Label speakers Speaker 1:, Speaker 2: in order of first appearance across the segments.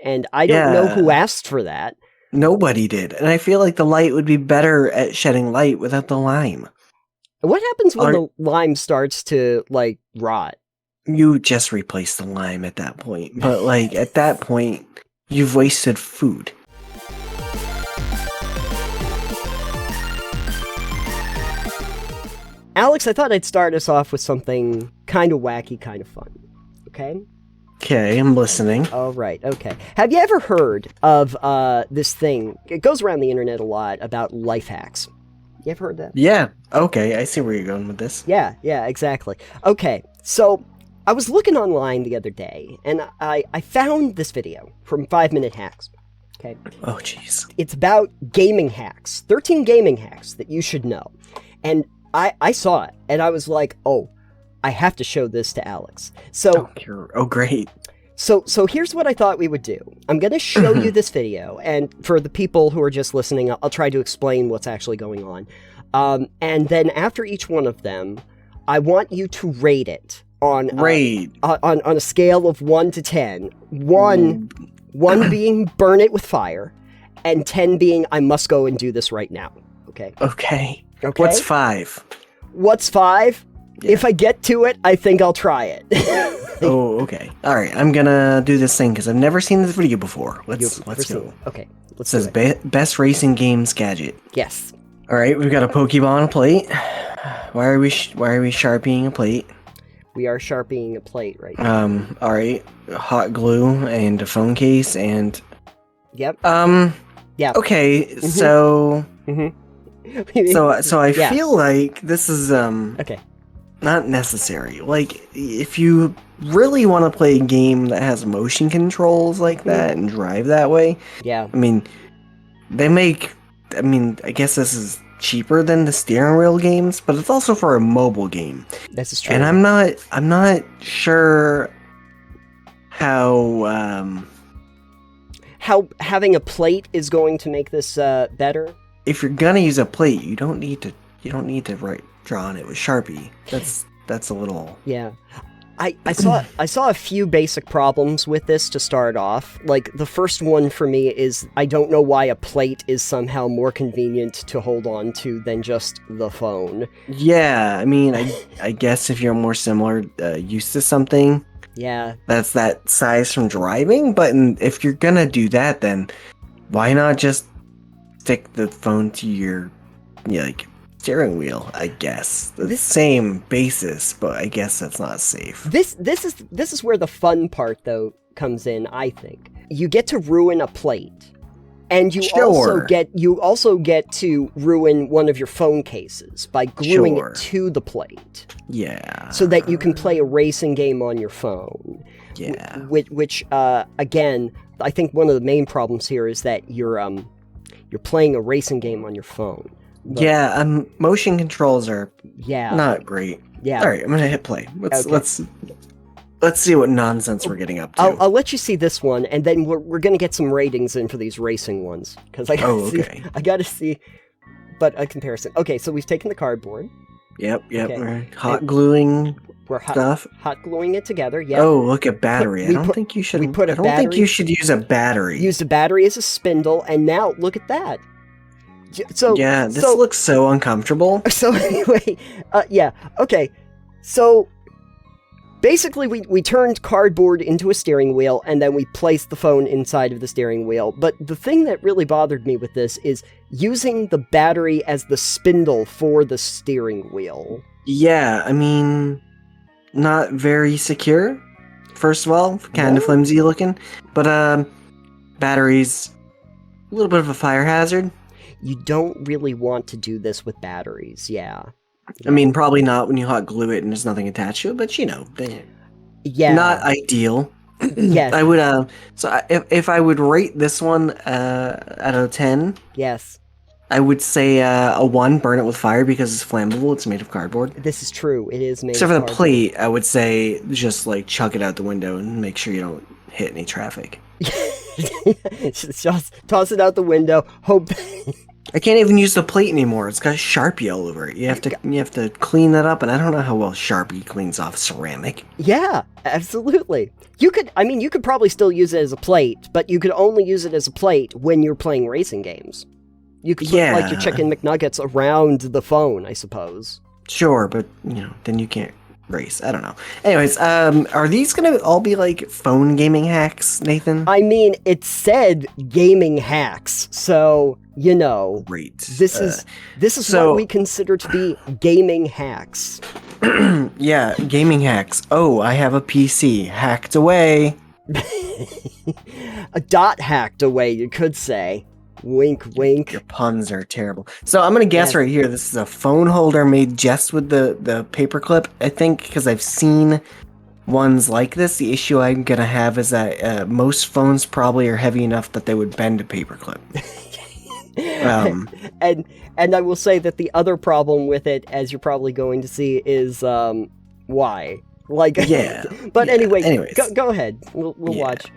Speaker 1: and I don't know who
Speaker 2: Yeah.
Speaker 1: asked for that.
Speaker 2: Nobody did. And I feel like the light would be better at shedding light without the lime.
Speaker 1: What happens when
Speaker 2: Are-
Speaker 1: the lime starts to, like, rot?
Speaker 2: You just replace the lime at that point. But, like, at that point, you've wasted food.
Speaker 1: Alex, I thought I'd start us off with something kind of wacky, kind of fun. Okay?
Speaker 2: Okay, I'm listening.
Speaker 1: All right, okay. Have you ever heard of this thing? It goes around the internet a lot about life hacks. You ever heard that?
Speaker 2: Yeah, okay, I see where you're going with this.
Speaker 1: Yeah, exactly. Okay, so I was looking online the other day, and I found this video from 5 Minute Hacks. Okay?
Speaker 2: Oh, jeez.
Speaker 1: It's about gaming hacks. 13 gaming hacks that you should know. And I saw it, and I was like, oh, I have to show this to Alex. So,
Speaker 2: Great.
Speaker 1: So here's what I thought we would do. I'm going to show you this video, and for the people who are just listening, I'll try to explain what's actually going on. And then after each one of them, I want you to rate it on on a scale of 1 to 10. 1 being burn it with fire, and 10 being I must go and do this right now. Okay.
Speaker 2: Okay. What's 5?
Speaker 1: What's 5?
Speaker 2: Yeah.
Speaker 1: If I get to it, I think I'll try it.
Speaker 2: Oh, okay. All right, I'm gonna do this thing because I've never seen this video before. Let's go.
Speaker 1: Okay, let's
Speaker 2: It says best racing games gadget.
Speaker 1: Yes.
Speaker 2: All right, we've got a Pokemon plate. Why are we sharpieing a plate?
Speaker 1: We are sharpieing a plate right now.
Speaker 2: All right, hot glue and a phone case and.
Speaker 1: Yep.
Speaker 2: Yeah. Okay, so. So I feel like this is
Speaker 1: okay.
Speaker 2: not necessary. Like, if you really want to play a game that has motion controls like that and drive that way,
Speaker 1: yeah.
Speaker 2: I mean, I guess this is cheaper than the steering wheel games, but it's also for a mobile game.
Speaker 1: This is true.
Speaker 2: And I'm not sure how
Speaker 1: having a plate is going to make this better.
Speaker 2: If you're gonna use a plate, you don't need to draw on it with Sharpie. That's a little.
Speaker 1: Yeah. I saw a few basic problems with this to start off. Like, the first one for me is I don't know why a plate is somehow more convenient to hold on to than just the phone.
Speaker 2: Yeah, I mean, I guess if you're more similar, used to something.
Speaker 1: Yeah.
Speaker 2: That's that size from driving, but if you're gonna do that, then why not just stick the phone to your steering wheel, I guess. The same basis, but I guess that's not safe.
Speaker 1: This is where the fun part though comes in, I think. You get to ruin a plate. And you also get to ruin one of your phone cases by gluing it to the plate.
Speaker 2: Yeah.
Speaker 1: So that you can play a racing game on your phone.
Speaker 2: Yeah.
Speaker 1: Which again, I think one of the main problems here is that you're playing a racing game on your phone. But,
Speaker 2: yeah, motion controls are not great.
Speaker 1: Yeah.
Speaker 2: All right, I'm gonna hit play. Let's see what nonsense we're getting up to.
Speaker 1: I'll let you see this one, and then we're gonna get some ratings in for these racing ones because I gotta see, but a comparison. Okay, so we've taken the cardboard.
Speaker 2: Yep.
Speaker 1: Okay.
Speaker 2: We're hot gluing.
Speaker 1: We're
Speaker 2: stuff.
Speaker 1: Hot gluing it together. Yeah.
Speaker 2: Oh, look at battery. I don't think you should use a battery.
Speaker 1: Use a battery as a spindle, and now look at that. So
Speaker 2: yeah, this looks so uncomfortable.
Speaker 1: So anyway, yeah, okay. So basically, we turned cardboard into a steering wheel, and then we placed the phone inside of the steering wheel. But the thing that really bothered me with this is using the battery as the spindle for the steering wheel.
Speaker 2: Yeah, I mean, not very secure. First of all, kind of flimsy looking, but batteries, a little bit of a fire hazard.
Speaker 1: You don't really want to do this with batteries, yeah.
Speaker 2: I mean, probably not when you hot glue it and there's nothing attached to it, but not ideal.
Speaker 1: Yes.
Speaker 2: I would, so if I would rate this one out of 10,
Speaker 1: yes,
Speaker 2: I would say a 1, burn it with fire because it's flammable, it's made of cardboard.
Speaker 1: This is true, it is made
Speaker 2: Except
Speaker 1: of
Speaker 2: for
Speaker 1: cardboard.
Speaker 2: the plate, I would say just chuck it out the window and make sure you don't hit any traffic.
Speaker 1: Just toss it out the window, hope
Speaker 2: I can't even use the plate anymore. It's got Sharpie all over it. You have to clean that up, and I don't know how well Sharpie cleans off ceramic.
Speaker 1: Yeah, absolutely. You could probably still use it as a plate, but you could only use it as a plate when you're playing racing games. You could put like your chicken McNuggets around the phone, I suppose.
Speaker 2: Sure, but then you can't race. I don't know. Anyways, are these gonna all be like phone gaming hacks, Nathan?
Speaker 1: I mean, it said gaming hacks, so
Speaker 2: Great.
Speaker 1: This is what we consider to be gaming hacks.
Speaker 2: Yeah, gaming hacks. Oh, I have a PC hacked away.
Speaker 1: A dot hacked away, you could say. Wink, wink.
Speaker 2: Your puns are terrible. So I'm gonna guess right here. This is a phone holder made just with the paperclip. I think because I've seen ones like this. The issue I'm gonna have is that most phones probably are heavy enough that they would bend a paperclip.
Speaker 1: And I will say that the other problem with it, as you're probably going to see, is why. Like,
Speaker 2: yeah.
Speaker 1: But
Speaker 2: yeah.
Speaker 1: anyways, go ahead. We'll watch.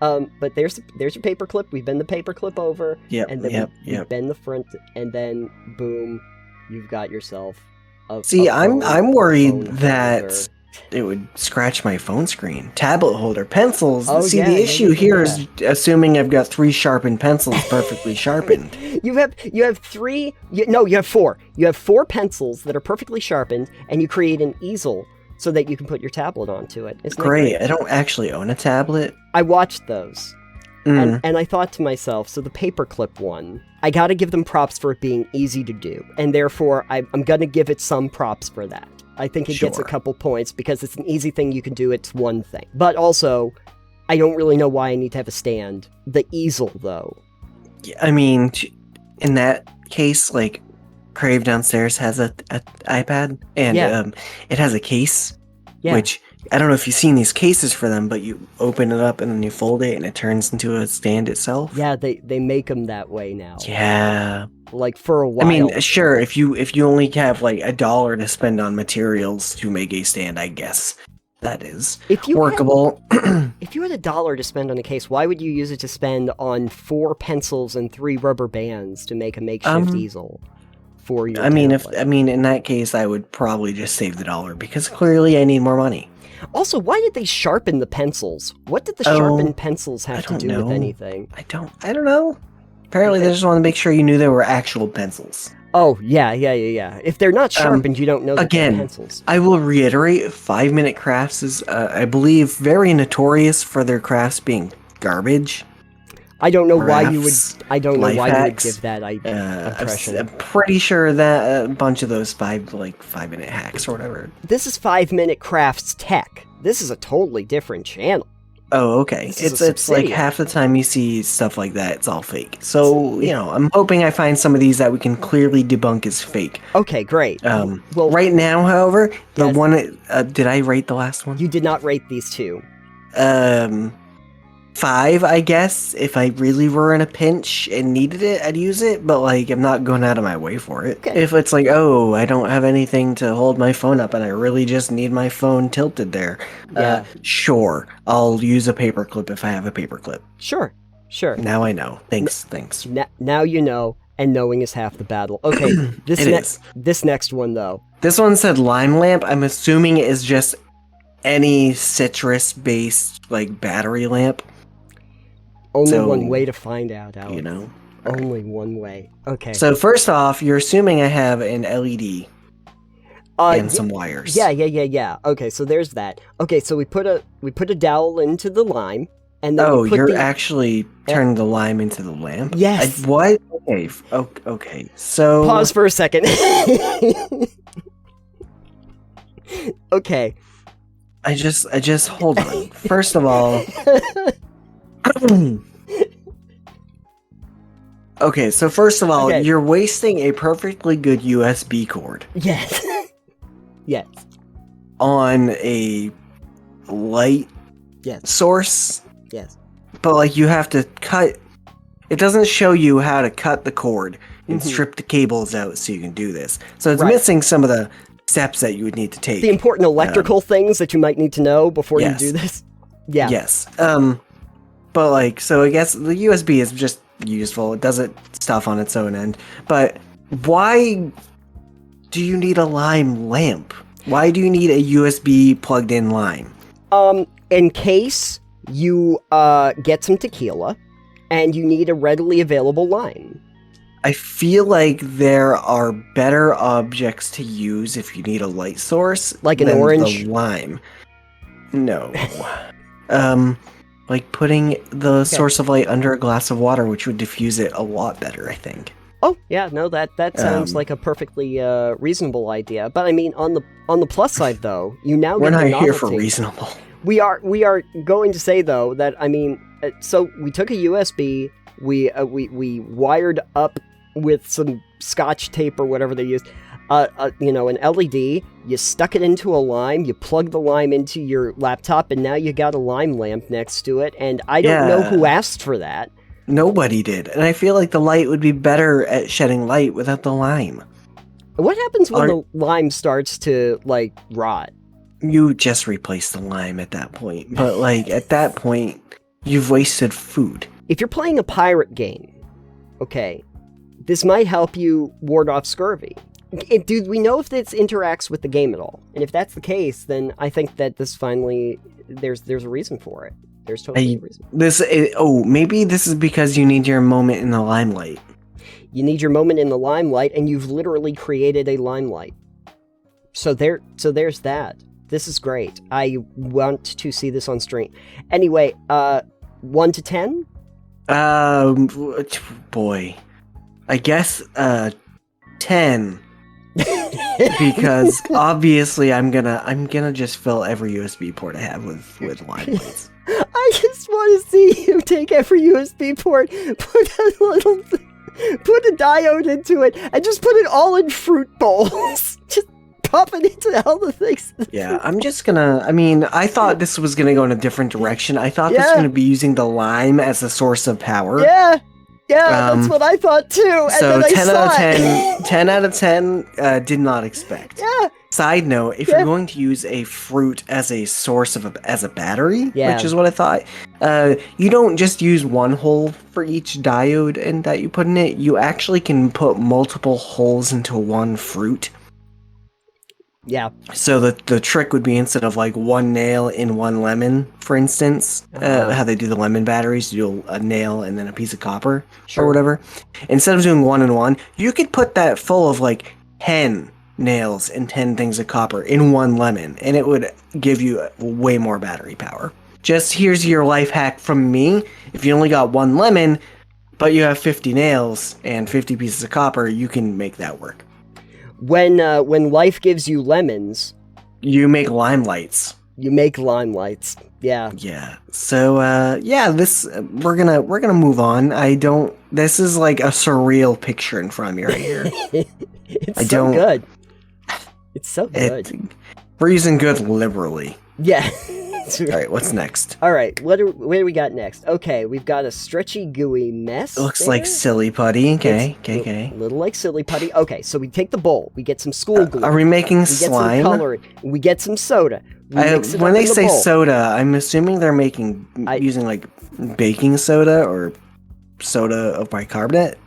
Speaker 1: But there's your paperclip. We bend the paperclip over.
Speaker 2: Yep.
Speaker 1: And then we bend the front, and then boom, you've got yourself.
Speaker 2: I'm worried that it would scratch my phone screen. Tablet holder, pencils.
Speaker 1: Oh,
Speaker 2: See, the issue here is assuming I've got 3 sharpened pencils perfectly sharpened.
Speaker 1: You have 4. You have 4 pencils that are perfectly sharpened, and you create an easel so that you can put your tablet onto it. Isn't
Speaker 2: Great. I don't actually own a tablet.
Speaker 1: I watched those. And I thought to myself, so the paperclip one, I gotta give them props for it being easy to do. And therefore, I'm gonna give it some props for that. I think it gets a couple points because it's an easy thing you can do. It's one thing. But also, I don't really know why I need to have a stand. The easel, though.
Speaker 2: I mean, in that case, like, Crave downstairs has a iPad, and it has a case, which, I don't know if you've seen these cases for them, but you open it up and then you fold it and it turns into a stand itself.
Speaker 1: Yeah, they make them that way now.
Speaker 2: Yeah.
Speaker 1: Like, for a while.
Speaker 2: I mean, sure, if you only have like $1 to spend on materials to make a stand, I guess that is workable.
Speaker 1: If you had $1 to spend on a case, why would you use it to spend on 4 pencils and 3 rubber bands to make a makeshift easel for your tablet?
Speaker 2: In that case, I would probably just save the $1 because clearly I need more money.
Speaker 1: Also, why did they sharpen the pencils? What did the sharpened pencils have to do with anything?
Speaker 2: I don't know. Apparently, they just want to make sure you knew they were actual pencils.
Speaker 1: Oh, yeah. If they're not sharpened, you don't know that they're pencils.
Speaker 2: I will reiterate, 5 Minute Crafts is, I believe, very notorious for their crafts being garbage.
Speaker 1: I don't know why you would. I don't know why you would give that impression.
Speaker 2: I'm pretty sure that a bunch of those 5-minute hacks or whatever.
Speaker 1: This is 5 Minute Crafts Tech. This is a totally different channel.
Speaker 2: Oh, okay. It's like half the time you see stuff like that, it's all fake. So, I'm hoping I find some of these that we can clearly debunk as fake.
Speaker 1: Okay, great.
Speaker 2: Well, right now, however, the one, did I rate the last one?
Speaker 1: You did not rate these 2.
Speaker 2: 5, I guess. If I really were in a pinch and needed it, I'd use it, but I'm not going out of my way for it. Okay. If it's like, oh, I don't have anything to hold my phone up and I really just need my phone tilted there, sure, I'll use a paperclip if I have a paperclip.
Speaker 1: Sure.
Speaker 2: Now I know. Thanks.
Speaker 1: Now you know, and knowing is half the battle. Okay, this next one, though.
Speaker 2: This one said lime lamp. I'm assuming it is just any citrus-based, battery lamp.
Speaker 1: Only one way to find out, Alex.
Speaker 2: Right.
Speaker 1: Only one way. Okay.
Speaker 2: So first off, you're assuming I have an LED and some wires.
Speaker 1: Yeah. Okay, so there's that. Okay, so we put a dowel into the lime, and then
Speaker 2: you're actually turning the lime into the lamp?
Speaker 1: Yes.
Speaker 2: What? Okay. So
Speaker 1: pause for a second. Okay.
Speaker 2: I just hold on. First of all. Okay, so first of all, you're wasting a perfectly good USB cord.
Speaker 1: Yes. Yes.
Speaker 2: On a light source.
Speaker 1: Yes.
Speaker 2: But you have to cut. It doesn't show you how to cut the cord and strip the cables out so you can do this. So it's missing some of the steps that you would need to take.
Speaker 1: The important electrical things that you might need to know before you do this. Yeah.
Speaker 2: Yes. But so I guess the USB is just useful. It does stuff on its own end. But why do you need a lime lamp? Why do you need a USB plugged in lime?
Speaker 1: In case you get some tequila and you need a readily available lime.
Speaker 2: I feel like there are better objects to use if you need a light source,
Speaker 1: Like an
Speaker 2: than
Speaker 1: orange?
Speaker 2: the lime. No. Like putting the source of light under a glass of water, which would diffuse it a lot better, I think.
Speaker 1: Oh yeah, no, that sounds like a perfectly reasonable idea. But I mean, on the plus side though, you now
Speaker 2: We're
Speaker 1: get the
Speaker 2: not here for
Speaker 1: novelty.
Speaker 2: reasonable.
Speaker 1: We are going to say though that I mean, so we took a USB, we wired up with some Scotch tape or whatever they used, an LED. You stuck it into a lime, you plugged the lime into your laptop, and now you got a lime lamp next to it. And I don't know who asked for that.
Speaker 2: Nobody did, and I feel like the light would be better at shedding light without the lime.
Speaker 1: What happens when the lime starts to like rot?
Speaker 2: You just replace the lime at that point, but like at that point, you've wasted food.
Speaker 1: If you're playing a pirate game, okay, this might help you ward off scurvy. Do we know if this interacts with the game at all? And if that's the case, then I think that this finally there's a reason for it. There's totally a reason.
Speaker 2: Maybe this is because you need your moment in the limelight.
Speaker 1: You need your moment in the limelight, and you've literally created a limelight. So there's that. This is great. I want to see this on stream. Anyway, 1 to 10?
Speaker 2: Boy. I guess, 10. Because obviously I'm gonna just fill every USB port I have with lime lights.
Speaker 1: I just want to see you take every USB port, put a diode into it, and just put it all in fruit bowls. Just pop it into all the things.
Speaker 2: Yeah, I thought this was gonna go in a different direction. I thought this was gonna be using the lime as a source of power.
Speaker 1: Yeah, that's what I thought too. And
Speaker 2: so
Speaker 1: then
Speaker 2: 10 out of
Speaker 1: 10,
Speaker 2: 10 out of 10, did not expect.
Speaker 1: Yeah.
Speaker 2: Side note, if you're going to use a fruit as a source as a battery, which is what I thought, you don't just use one hole for each diode and that you put in it. You actually can put multiple holes into one fruit.
Speaker 1: Yeah.
Speaker 2: So the trick would be, instead of like one nail in one lemon, for instance, how they do the lemon batteries, you do a nail and then a piece of copper or whatever. Instead of doing one and one, you could put that full of like 10 nails and 10 things of copper in one lemon, and it would give you way more battery power. Just here's your life hack from me. If you only got one lemon, but you have 50 nails and 50 pieces of copper, you can make that work.
Speaker 1: When life gives you lemons,
Speaker 2: you make lime lights.
Speaker 1: You make lime lights. Yeah.
Speaker 2: Yeah. So this we're gonna move on. This is like a surreal picture in front of me right here.
Speaker 1: It's so good. It's so good.
Speaker 2: We're using good liberally.
Speaker 1: Yeah.
Speaker 2: All right, what's next?
Speaker 1: All right, what do we got next? Okay, we've got a stretchy, gooey mess.
Speaker 2: It looks like silly putty. Okay.
Speaker 1: A little like silly putty. Okay, so we take the bowl, we get some school glue.
Speaker 2: Are we making
Speaker 1: We
Speaker 2: slime?
Speaker 1: get some coloring. We get some soda.
Speaker 2: When they say soda, I'm assuming they're using like baking soda or soda of bicarbonate.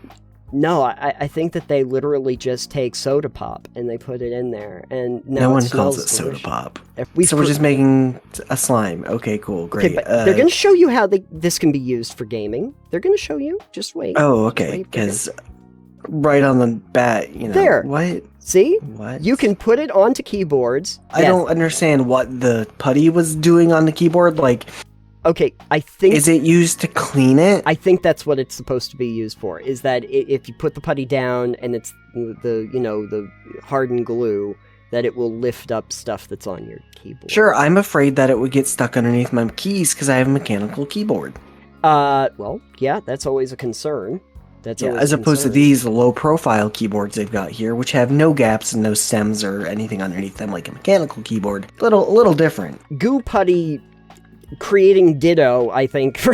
Speaker 1: No, I think that they literally just take soda pop and they put it in there, and now
Speaker 2: no one
Speaker 1: smells
Speaker 2: calls it soda
Speaker 1: delicious.
Speaker 2: pop.
Speaker 1: So
Speaker 2: we're just making a slime. Okay, cool, great.
Speaker 1: Okay, but they're going to show you how this can be used for gaming. They're going to show you. Just wait.
Speaker 2: Oh, okay. Because right on the bat,
Speaker 1: there.
Speaker 2: What?
Speaker 1: See?
Speaker 2: What?
Speaker 1: You can put it onto keyboards.
Speaker 2: I don't understand what the putty was doing on the keyboard. Like,
Speaker 1: okay, I think...
Speaker 2: Is it used to clean it?
Speaker 1: I think that's what it's supposed to be used for, is that if you put the putty down and it's the hardened glue, that it will lift up stuff that's on your keyboard.
Speaker 2: Sure, I'm afraid that it would get stuck underneath my keys because I have a mechanical keyboard.
Speaker 1: Well, yeah, that's always a concern.
Speaker 2: As opposed to these low-profile keyboards they've got here, which have no gaps and no stems or anything underneath them like a mechanical keyboard. A little different.
Speaker 1: Goo putty creating ditto, I think, for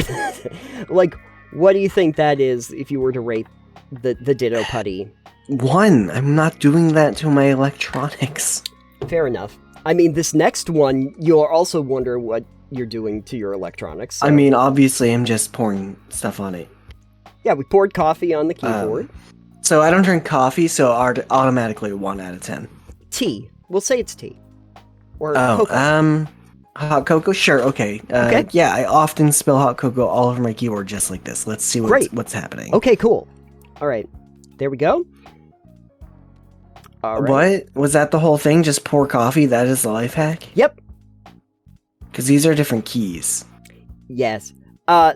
Speaker 1: like, what do you think that is if you were to rate the ditto putty?
Speaker 2: 1. I'm not doing that to my electronics.
Speaker 1: Fair enough. I mean, this next one, you'll also wonder what you're doing to your electronics. So.
Speaker 2: I mean, obviously I'm just pouring stuff on it.
Speaker 1: Yeah, we poured coffee on the keyboard.
Speaker 2: So I don't drink coffee, so automatically 1 out of 10.
Speaker 1: Tea. We'll say it's tea. Or
Speaker 2: Oh,
Speaker 1: cocoa.
Speaker 2: hot cocoa? Sure, okay.
Speaker 1: Okay.
Speaker 2: Yeah, I often spill hot cocoa all over my keyboard just like this. Let's see what's happening.
Speaker 1: Okay, cool. All right. There we go. All right.
Speaker 2: What? Was that the whole thing? Just pour coffee? That is the life hack?
Speaker 1: Yep.
Speaker 2: Because these are different keys.
Speaker 1: Yes.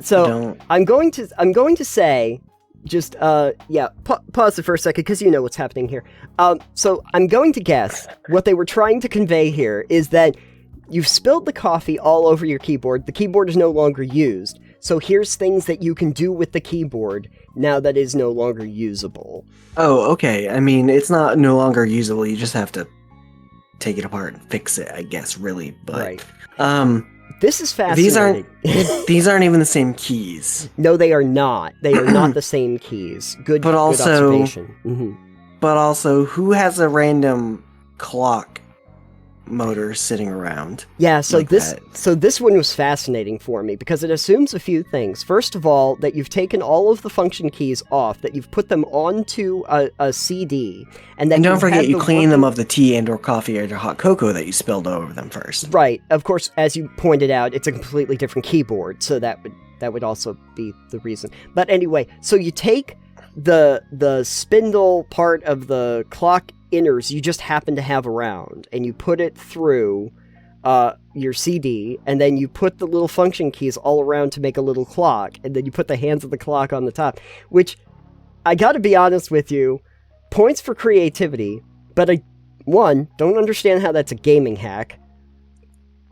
Speaker 1: So I'm going to say, just pause it for a second because you know what's happening here. So I'm going to guess what they were trying to convey here is that you've spilled the coffee all over your keyboard. The keyboard is no longer used. So here's things that you can do with the keyboard now that is no longer usable.
Speaker 2: Oh, okay. I mean, it's not no longer usable. You just have to take it apart and fix it, I guess, really. But,
Speaker 1: right. This is fascinating.
Speaker 2: These aren't even the same keys.
Speaker 1: No, they are not. They are not the same keys. Good observation. Mm-hmm.
Speaker 2: But also, who has a random clock motor sitting around?
Speaker 1: Yeah, so this one was fascinating for me because it assumes a few things. First of all, that you've taken all of the function keys off, that you've put them onto a CD, and then
Speaker 2: don't forget you clean them of the tea and or coffee or hot cocoa that you spilled over them first.
Speaker 1: Right. Of course, as you pointed out, it's a completely different keyboard, so that would also be the reason. But anyway, so you take the spindle part of the clock inners you just happen to have around, and you put it through your CD, and then you put the little function keys all around to make a little clock, and then you put the hands of the clock on the top, which, I gotta be honest with you, points for creativity, but I, one, don't understand how that's a gaming hack,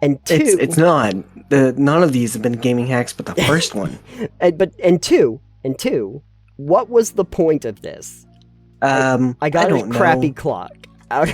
Speaker 1: and two...
Speaker 2: It's not. None of these have been gaming hacks, but the first one.
Speaker 1: And two, what was the point of this? I got a crappy clock. A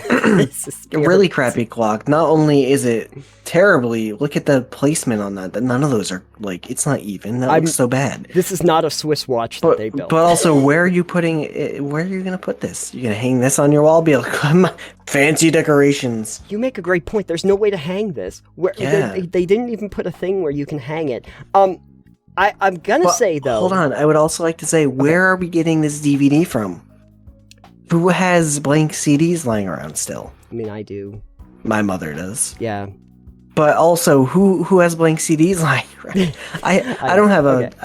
Speaker 2: really crappy clock. Not only is it terribly, look at the placement on that. None of those are, it's not even. That looks so bad.
Speaker 1: This is not a Swiss watch that they built.
Speaker 2: But also, where are you putting it? Where are you going to put this? You're going to hang this on your wall? Be like, fancy decorations.
Speaker 1: You make a great point. There's no way to hang this. They didn't even put a thing where you can hang it. I'm going to say, though...
Speaker 2: Hold on. I would also like to say, where are we getting this DVD from? Who has blank CDs lying around still?
Speaker 1: I mean, I do.
Speaker 2: My mother does.
Speaker 1: Yeah.
Speaker 2: But also, who has blank CDs lying around? I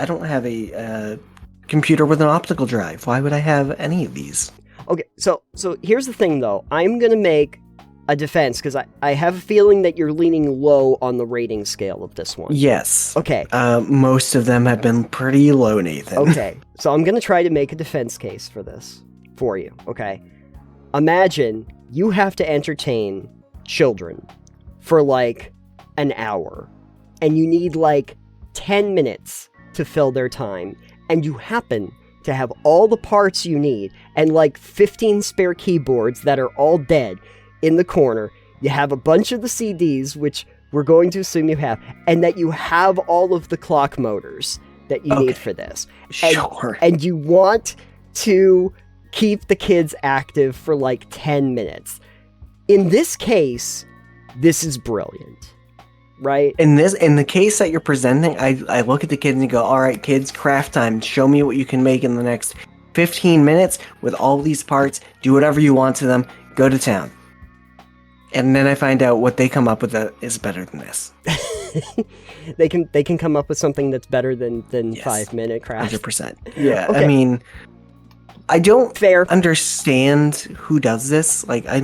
Speaker 2: don't have a computer with an optical drive. Why would I have any of these?
Speaker 1: Okay, so here's the thing, though. I'm gonna make a defense because I have a feeling that you're leaning low on the rating scale of this one.
Speaker 2: Yes.
Speaker 1: Okay.
Speaker 2: Most of them have been pretty low, Nathan.
Speaker 1: Okay, so I'm gonna try to make a defense case for this. For you, okay? Imagine you have to entertain children for an hour, and you need 10 minutes to fill their time, and you happen to have all the parts you need and 15 spare keyboards that are all dead in the corner. You have a bunch of the CDs, which we're going to assume you have, and that you have all of the clock motors that you need for this.
Speaker 2: Sure.
Speaker 1: And you want to keep the kids active for 10 minutes. In this case, this is brilliant, right?
Speaker 2: In the case that you're presenting, I look at the kids and go, all right, kids, craft time. Show me what you can make in the next 15 minutes with all these parts. Do whatever you want to them. Go to town. And then I find out what they come up with that is better than this.
Speaker 1: They can come up with something that's better than 5-minute craft.
Speaker 2: 100%. Yeah,
Speaker 1: okay.
Speaker 2: I mean... I don't understand who does this. I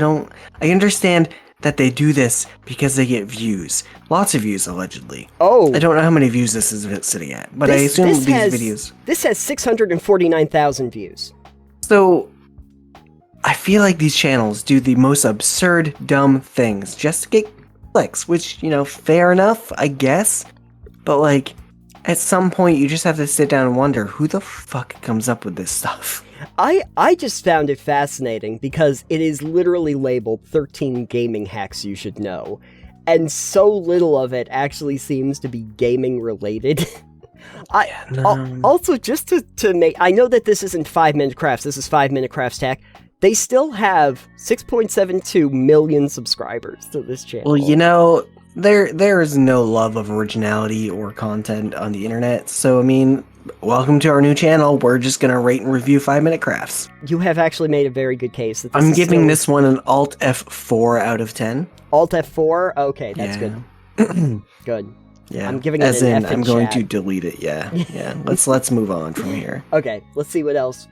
Speaker 2: understand that they do this because they get views. Lots of views, allegedly.
Speaker 1: Oh.
Speaker 2: I don't know how many views this is sitting at, but I assume these videos...
Speaker 1: This has 649,000 views.
Speaker 2: So, I feel like these channels do the most absurd, dumb things just to get clicks, which, fair enough, I guess. But, at some point, you just have to sit down and wonder, who the fuck comes up with this stuff?
Speaker 1: I just found it fascinating because it is literally labeled 13 gaming hacks you should know, and so little of it actually seems to be gaming related. Also, just to make... I know that this isn't 5-minute crafts, this is 5-minute crafts hack. They still have 6.72 million subscribers to this channel.
Speaker 2: Well, there is no love of originality or content on the internet, so I mean, welcome to our new channel. We're just gonna rate and review 5-minute crafts.
Speaker 1: You have actually made a very good case. That this
Speaker 2: I'm
Speaker 1: is
Speaker 2: giving
Speaker 1: still-
Speaker 2: this one an Alt F4 out of 10.
Speaker 1: Alt F4? Okay, that's
Speaker 2: Yeah.
Speaker 1: good. Good.
Speaker 2: Yeah.
Speaker 1: I'm giving it
Speaker 2: As
Speaker 1: an
Speaker 2: in,
Speaker 1: F in
Speaker 2: I'm going
Speaker 1: chat.
Speaker 2: to delete it. Yeah. Yeah. Let's move on from here.
Speaker 1: Okay, let's see what else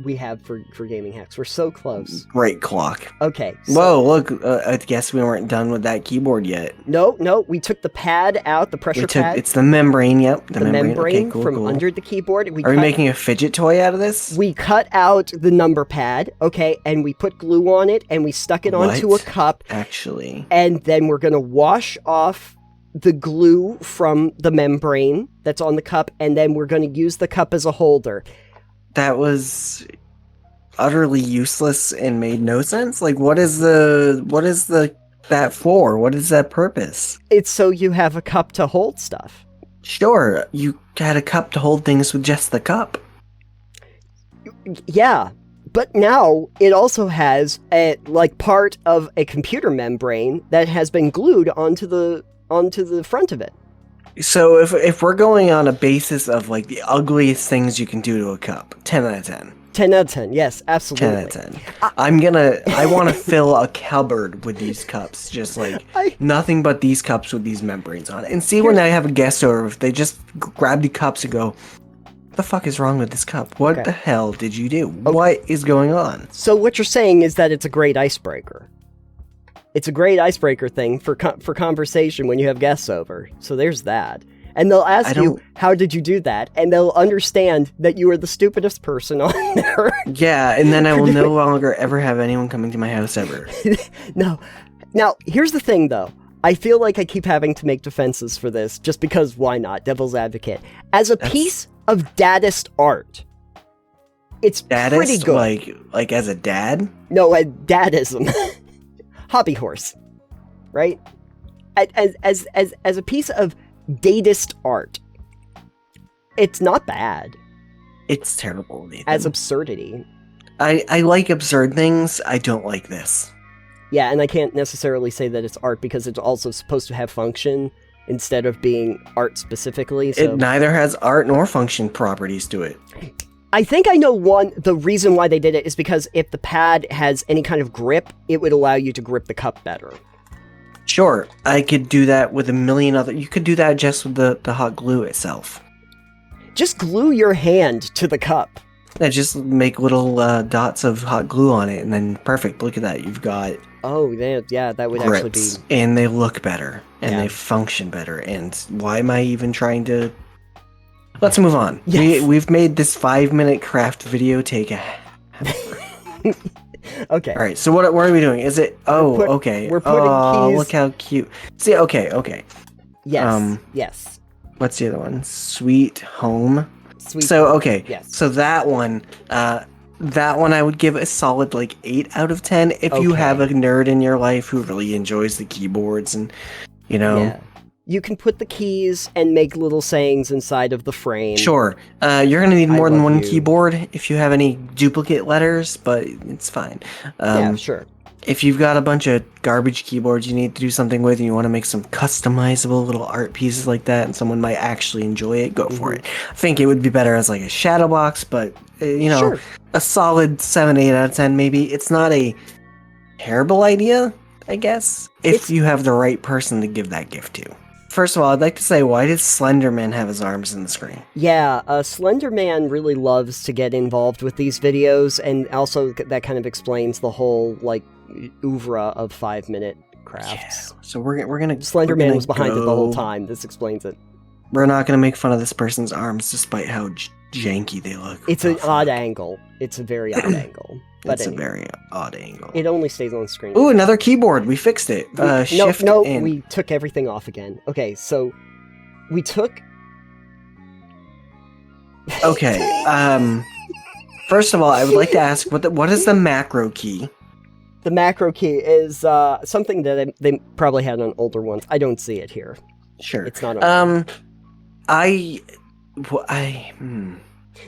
Speaker 1: we have for gaming hacks. We're so close.
Speaker 2: Great clock.
Speaker 1: Okay. So,
Speaker 2: Whoa, look, I guess we weren't done with that keyboard yet.
Speaker 1: No, we took the pad out, the pressure pad.
Speaker 2: It's the membrane, yep.
Speaker 1: The membrane
Speaker 2: Okay, cool,
Speaker 1: from
Speaker 2: cool.
Speaker 1: under the keyboard.
Speaker 2: Are we making a fidget toy out of this?
Speaker 1: We cut out the number pad, okay, and we put glue on it, and we stuck it onto a
Speaker 2: What?
Speaker 1: cup,
Speaker 2: Actually.
Speaker 1: and then we're going to wash off the glue from the membrane that's on the cup, and then we're going to use the cup as a holder.
Speaker 2: That was utterly useless and made no sense. Like, what is that for? What is that purpose?
Speaker 1: It's so you have a cup to hold stuff.
Speaker 2: Sure, you had a cup to hold things with just the cup.
Speaker 1: Yeah, but now it also has a part of a computer membrane that has been glued onto the front of it.
Speaker 2: So if we're going on a basis of like the ugliest things you can do to a cup, 10 out of 10.
Speaker 1: 10 out of 10, yes, absolutely.
Speaker 2: 10 out of 10. I want to fill a cupboard with these cups. Just like nothing but these cups with these membranes on it. And see when I have a guest over, if they just grab the cups and go, what the fuck is wrong with this cup? What
Speaker 1: Okay.
Speaker 2: the hell did you do? What is going on?
Speaker 1: So what you're saying is that it's a great icebreaker. It's a great icebreaker thing for conversation when you have guests over. So there's that. And they'll ask you, how did you do that? And they'll understand that you are the stupidest person on there.
Speaker 2: Yeah, and then I will no longer ever have anyone coming to my house ever.
Speaker 1: No. Now, here's the thing, though. I feel like I keep having to make defenses for this, just because why not? Devil's advocate. As a piece of Dadaist art, it's pretty
Speaker 2: Dadist,
Speaker 1: good.
Speaker 2: like as a dad?
Speaker 1: No, a Dadism. Hobby horse. Right? As a piece of Dadist art, it's not bad.
Speaker 2: It's terrible, Nathan.
Speaker 1: As absurdity.
Speaker 2: I like absurd things. I don't like this.
Speaker 1: Yeah, and I can't necessarily say that it's art because it's also supposed to have function instead of being art specifically. So
Speaker 2: It neither has art nor function properties to it.
Speaker 1: I think I know the reason why they did it is because if the pad has any kind of grip, it would allow you to grip the cup better.
Speaker 2: Sure, I could do that with a million other... You could do that just with the hot glue itself.
Speaker 1: Just glue your hand to the cup.
Speaker 2: Yeah, just make little dots of hot glue on it, and then perfect. Look at that. You've got
Speaker 1: Oh, yeah, that would actually be...
Speaker 2: grips, and they look better, and
Speaker 1: Yeah.
Speaker 2: they function better. And why am I even trying to... Let's move on.
Speaker 1: Yes.
Speaker 2: We've made this 5-minute craft video take a...
Speaker 1: Okay.
Speaker 2: All right, so what are we doing? Is it... Oh,
Speaker 1: put-
Speaker 2: okay.
Speaker 1: we're putting keys-
Speaker 2: Look how cute. See, okay.
Speaker 1: Yes. Yes.
Speaker 2: What's the other one? Sweet Home.
Speaker 1: Sweet.
Speaker 2: So, okay.
Speaker 1: Yes.
Speaker 2: So that one I would give a solid, 8 out of 10 if you
Speaker 1: Okay.
Speaker 2: have a nerd in your life who really enjoys the keyboards and,
Speaker 1: Yeah. You can put the keys and make little sayings inside of the frame.
Speaker 2: Sure. You're going to need more than
Speaker 1: love
Speaker 2: one
Speaker 1: you.
Speaker 2: keyboard if you have any duplicate letters, but it's fine.
Speaker 1: Yeah, sure.
Speaker 2: If you've got a bunch of garbage keyboards you need to do something with and you want to make some customizable little art pieces like that and someone might actually enjoy it, go for it. I think it would be better as a shadow box, but
Speaker 1: Sure.
Speaker 2: a solid 7, 8 out of 10 maybe. It's not a terrible idea, I guess, if you have the right person to give that gift to. First of all, I'd like to say, why does Slenderman have his arms in the screen?
Speaker 1: Yeah, Slender Man really loves to get involved with these videos, and also that kind of explains the whole, oeuvre of 5-minute crafts.
Speaker 2: So we're gonna...
Speaker 1: Slender
Speaker 2: we're
Speaker 1: Man
Speaker 2: gonna
Speaker 1: was behind it the whole
Speaker 2: go-
Speaker 1: time. This explains it.
Speaker 2: We're not gonna make fun of this person's arms despite how janky they look.
Speaker 1: It's an odd angle. It's a very odd angle. But
Speaker 2: It's a
Speaker 1: anyway,
Speaker 2: very odd angle.
Speaker 1: it only stays on screen.
Speaker 2: Ooh, another keyboard. We fixed it. Shift in.
Speaker 1: We took everything off again. Okay, so we took...
Speaker 2: Okay. First of all, I would like to ask, what is the macro key?
Speaker 1: The macro key is something that they probably had on older ones. I don't see it here.
Speaker 2: Sure.
Speaker 1: It's not on.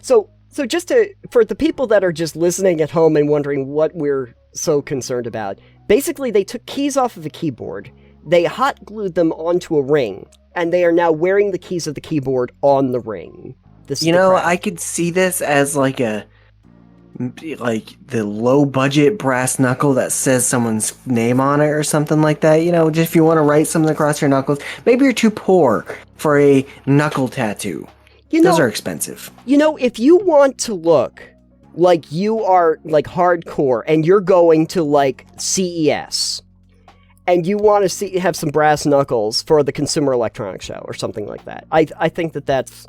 Speaker 1: So just for the people that are just listening at home and wondering what we're so concerned about, basically they took keys off of a keyboard, they hot glued them onto a ring, and they are now wearing the keys of the keyboard on the ring. This is
Speaker 2: You
Speaker 1: the
Speaker 2: know,
Speaker 1: craft.
Speaker 2: I could see this as like the low budget brass knuckle that says someone's name on it or something like that. You know, just if you want to write something across your knuckles. Maybe you're too poor for a knuckle tattoo. Those are expensive.
Speaker 1: You know, if you want to look like you are like hardcore and you're going to like CES and you want to have some brass knuckles for the Consumer Electronics Show or something like that, I think that that's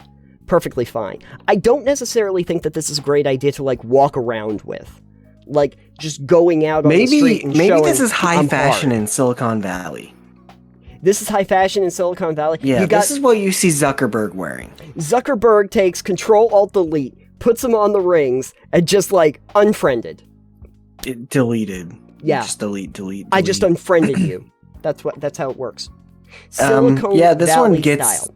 Speaker 1: perfectly fine. I don't necessarily think that this is a great idea to like walk around with, like just going out on the street and
Speaker 2: maybe
Speaker 1: showing
Speaker 2: this is high
Speaker 1: I'm
Speaker 2: fashion
Speaker 1: hard.
Speaker 2: in Silicon Valley.
Speaker 1: This is high fashion in Silicon Valley.
Speaker 2: Yeah, this is what you see Zuckerberg wearing.
Speaker 1: Zuckerberg takes Control-Alt-Delete, puts them on the rings, and just like unfriended.
Speaker 2: Deleted.
Speaker 1: Yeah.
Speaker 2: Just delete.
Speaker 1: I just unfriended you. That's how it works. Silicon
Speaker 2: this
Speaker 1: Valley
Speaker 2: one gets
Speaker 1: style.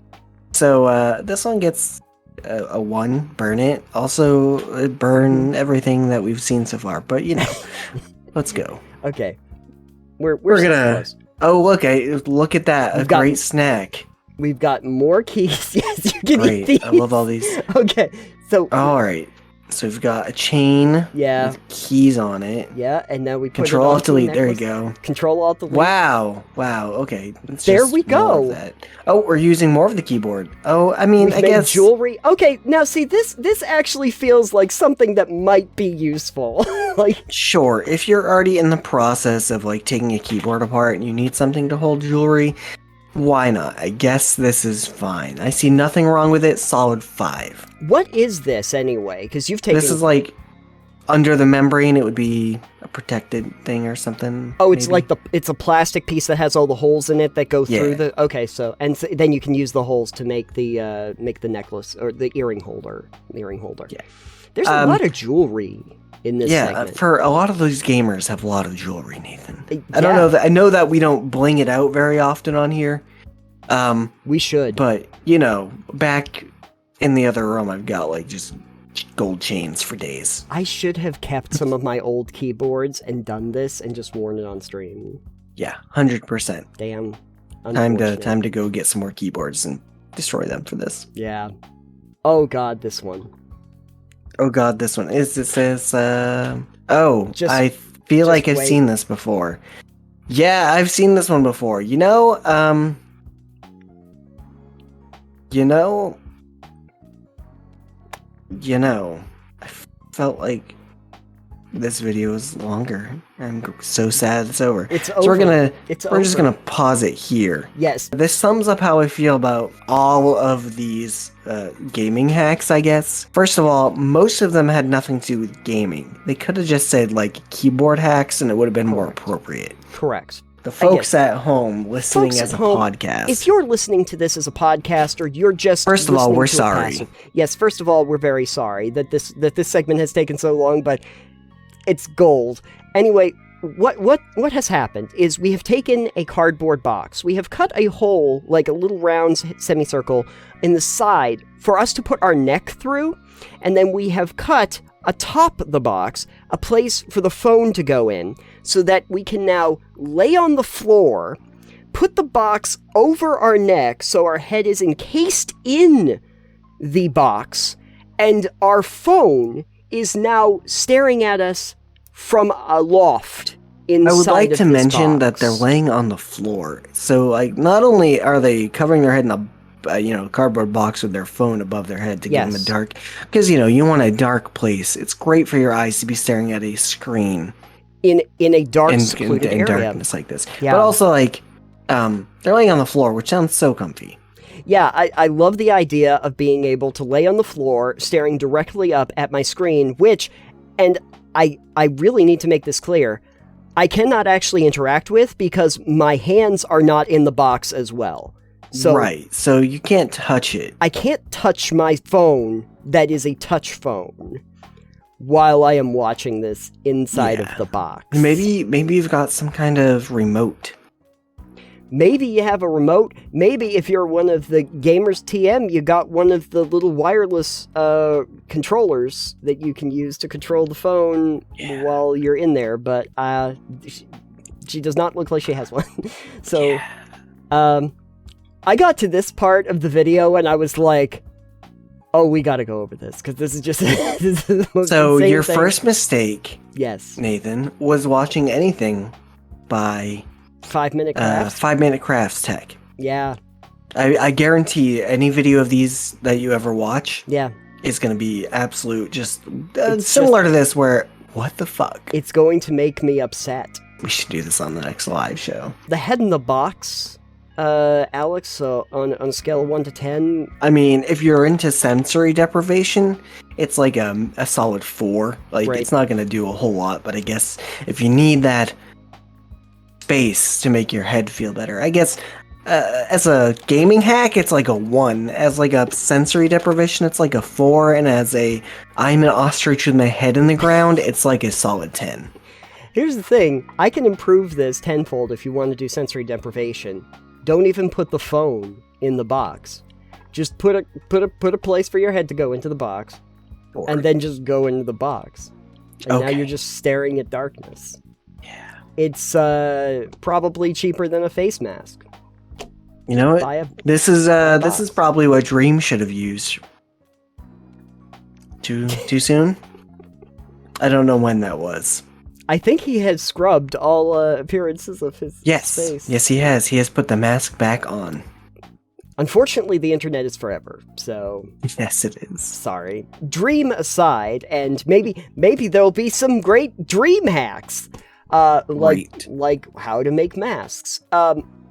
Speaker 2: So this one gets a 1. Burn it. Also burn everything that we've seen so far. But you know, let's go.
Speaker 1: Okay, we're
Speaker 2: gonna.
Speaker 1: close.
Speaker 2: Oh, look! Look at that!
Speaker 1: We've
Speaker 2: A
Speaker 1: got-
Speaker 2: great snack.
Speaker 1: We've got more keys. Yes, you can eat
Speaker 2: Great.
Speaker 1: these.
Speaker 2: I love all these.
Speaker 1: Okay, so
Speaker 2: All right. So we've got a chain
Speaker 1: yeah,
Speaker 2: with keys on it.
Speaker 1: yeah, and now we put
Speaker 2: Control
Speaker 1: it
Speaker 2: Alt
Speaker 1: onto the
Speaker 2: Delete. There you
Speaker 1: necklace.
Speaker 2: go.
Speaker 1: Control Alt Delete.
Speaker 2: Wow. Okay. It's
Speaker 1: There
Speaker 2: just
Speaker 1: we
Speaker 2: more
Speaker 1: go.
Speaker 2: of that. Oh, we're using more of the keyboard. Oh, I mean,
Speaker 1: We've
Speaker 2: I
Speaker 1: made
Speaker 2: guess.
Speaker 1: jewelry. Okay, now see this actually feels like something that might be useful. Like
Speaker 2: Sure, if you're already in the process of like taking a keyboard apart and you need something to hold jewelry, why not? I guess this is fine. I see nothing wrong with it. Solid 5.
Speaker 1: what is this anyway? Because you've taken
Speaker 2: This is like under the membrane. It would be a protected thing or something.
Speaker 1: Oh, it's
Speaker 2: maybe?
Speaker 1: like it's a plastic piece that has all the holes in it that go through
Speaker 2: Yeah.
Speaker 1: the. Okay, so then you can use the holes to make the necklace or the earring holder.
Speaker 2: Yeah.
Speaker 1: There's a lot of jewelry in this segment.
Speaker 2: for a lot of those gamers have a lot of jewelry, Nathan.
Speaker 1: Yeah.
Speaker 2: I don't know that. I know that we don't bling it out very often on here.
Speaker 1: We should.
Speaker 2: But you know, back in the other room, I've got like just gold chains for days.
Speaker 1: I should have kept some of my old keyboards and done this and just worn it on stream.
Speaker 2: Yeah, 100%.
Speaker 1: Damn.
Speaker 2: Time
Speaker 1: Unfortunate.
Speaker 2: to go get some more keyboards and destroy them for this.
Speaker 1: Yeah. Oh god, this one.
Speaker 2: Oh god, this one is oh,
Speaker 1: Just-
Speaker 2: I feel like I've
Speaker 1: wait.
Speaker 2: seen this before. Yeah, I've seen this one before. You know, I felt like this video is longer. I'm so sad it's over.
Speaker 1: It's
Speaker 2: So
Speaker 1: over.
Speaker 2: we're
Speaker 1: It's
Speaker 2: just
Speaker 1: over.
Speaker 2: gonna pause it here.
Speaker 1: Yes.
Speaker 2: This sums up how I feel about all of these gaming hacks, I guess. First of all, most of them had nothing to do with gaming. They could have just said, like, keyboard hacks, and it would have been more
Speaker 1: Correct.
Speaker 2: appropriate.
Speaker 1: Correct.
Speaker 2: The folks at home listening
Speaker 1: Folks
Speaker 2: as a
Speaker 1: at home,
Speaker 2: podcast.
Speaker 1: If you're listening to this as a podcast, or you're just
Speaker 2: First of all,
Speaker 1: listening
Speaker 2: we're
Speaker 1: to a
Speaker 2: sorry.
Speaker 1: passive- Yes, first of all, we're very sorry that this segment has taken so long, but it's gold. Anyway, what has happened is we have taken a cardboard box. We have cut a hole, like a little round semicircle, in the side for us to put our neck through, and then we have cut atop the box a place for the phone to go in, so that we can now lay on the floor, put the box over our neck so our head is encased in the box, and our phone is now staring at us from a loft inside
Speaker 2: I would like
Speaker 1: of
Speaker 2: to
Speaker 1: this
Speaker 2: mention that
Speaker 1: box.
Speaker 2: they're laying on the floor. So, like, not only are they covering their head in a cardboard box with their phone above their head to give them
Speaker 1: Yes.
Speaker 2: a dark, because you want a dark place. It's great for your eyes to be staring at a screen
Speaker 1: in a dark,
Speaker 2: in
Speaker 1: secluded area.
Speaker 2: darkness like this.
Speaker 1: Yeah.
Speaker 2: But also, like, they're laying on the floor, which sounds so comfy.
Speaker 1: Yeah, I love the idea of being able to lay on the floor, staring directly up at my screen, which, and I really need to make this clear, I cannot actually interact with because my hands are not in the box as well. So
Speaker 2: Right, so you can't touch it.
Speaker 1: I can't touch my phone that is a touch phone while I am watching this inside
Speaker 2: Yeah.
Speaker 1: of the box.
Speaker 2: Maybe you've got some kind of remote.
Speaker 1: Maybe you have a remote. Maybe if you're one of the gamers TM, you got one of the little wireless controllers that you can use to control the phone
Speaker 2: Yeah.
Speaker 1: while you're in there. But she does not look like she has one. So, I got to this part of the video and I was like, Oh, we gotta go over this, because this is just... this is the most
Speaker 2: So
Speaker 1: insane
Speaker 2: your
Speaker 1: thing.
Speaker 2: first mistake,
Speaker 1: Yes.
Speaker 2: Nathan, was watching anything by
Speaker 1: 5 Minute Crafts?
Speaker 2: 5 Minute Crafts Tech.
Speaker 1: Yeah.
Speaker 2: I guarantee any video of these that you ever watch
Speaker 1: Yeah.
Speaker 2: is going to be absolute, just
Speaker 1: It's
Speaker 2: similar to this, where, what the fuck?
Speaker 1: It's going to make me upset.
Speaker 2: We should do this on the next live show.
Speaker 1: The head in the box, Alex, on a scale of 1 to 10,
Speaker 2: I mean, if you're into sensory deprivation, it's like a solid 4. Like,
Speaker 1: Right.
Speaker 2: it's not going to do a whole lot, but I guess if you need that space to make your head feel better, I guess as a gaming hack, it's like a 1. As like a sensory deprivation, it's like a 4. And as a I'm an ostrich with my head in the ground, it's like a solid 10.
Speaker 1: Here's the thing, I can improve this tenfold if you want to do sensory deprivation. Don't even put the phone in the box. Just put a place for your head to go into the box, and then just go into the box. And now
Speaker 2: Okay.
Speaker 1: you're just staring at darkness.
Speaker 2: Yeah.
Speaker 1: It's probably cheaper than a face mask.
Speaker 2: You know what?
Speaker 1: Buy a
Speaker 2: This is
Speaker 1: box.
Speaker 2: probably what Dream should have used. Too soon? I don't know when that was.
Speaker 1: I think he has scrubbed all appearances of his
Speaker 2: Yes.
Speaker 1: face.
Speaker 2: Yes, he has. He has put the mask back on.
Speaker 1: Unfortunately, the internet is forever, so
Speaker 2: Yes, it is.
Speaker 1: sorry. Dream aside, and maybe there'll be some great dream hacks,
Speaker 2: Right.
Speaker 1: like how to make masks.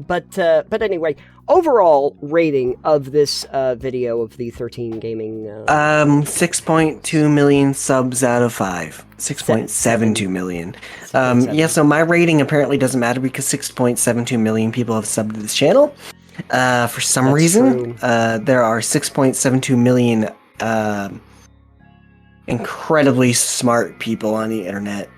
Speaker 1: But anyway, overall rating of this video of the 13 gaming.
Speaker 2: 6.2 million subs out of 5. 6.72 million. Yeah, so my rating apparently doesn't matter because 6.72 million people have subbed to this channel. For some
Speaker 1: That's
Speaker 2: reason,
Speaker 1: true.
Speaker 2: there are 6.72 million incredibly smart people on the internet.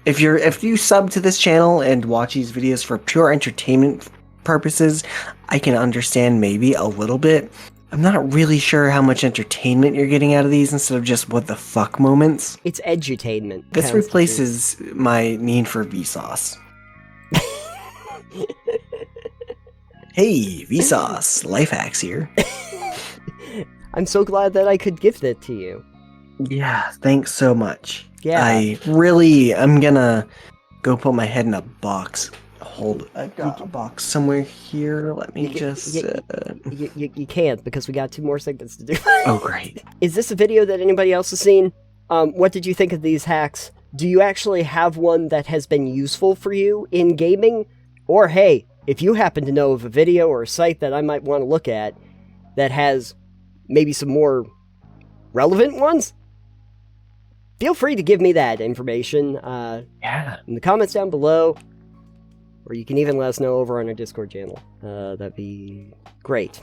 Speaker 2: If you sub to this channel and watch these videos for pure entertainment purposes, I can understand maybe a little bit. I'm not really sure how much entertainment you're getting out of these instead of just what the fuck moments.
Speaker 1: It's edutainment.
Speaker 2: This
Speaker 1: constitutes.
Speaker 2: replaces my need for Vsauce. Hey, Vsauce, life hacks here.
Speaker 1: I'm so glad that I could gift it to you.
Speaker 2: Yeah, thanks so much.
Speaker 1: Yeah.
Speaker 2: I'm gonna go put my head in a box. I've got a box somewhere here. Let me just.
Speaker 1: You can't because we got 2 more segments to do.
Speaker 2: Oh, great.
Speaker 1: Is this a video that anybody else has seen? What did you think of these hacks? Do you actually have one that has been useful for you in gaming? Or hey, if you happen to know of a video or a site that I might want to look at that has maybe some more relevant ones, feel free to give me that information
Speaker 2: Yeah.
Speaker 1: in the comments down below. Or you can even let us know over on our Discord channel. That'd be great.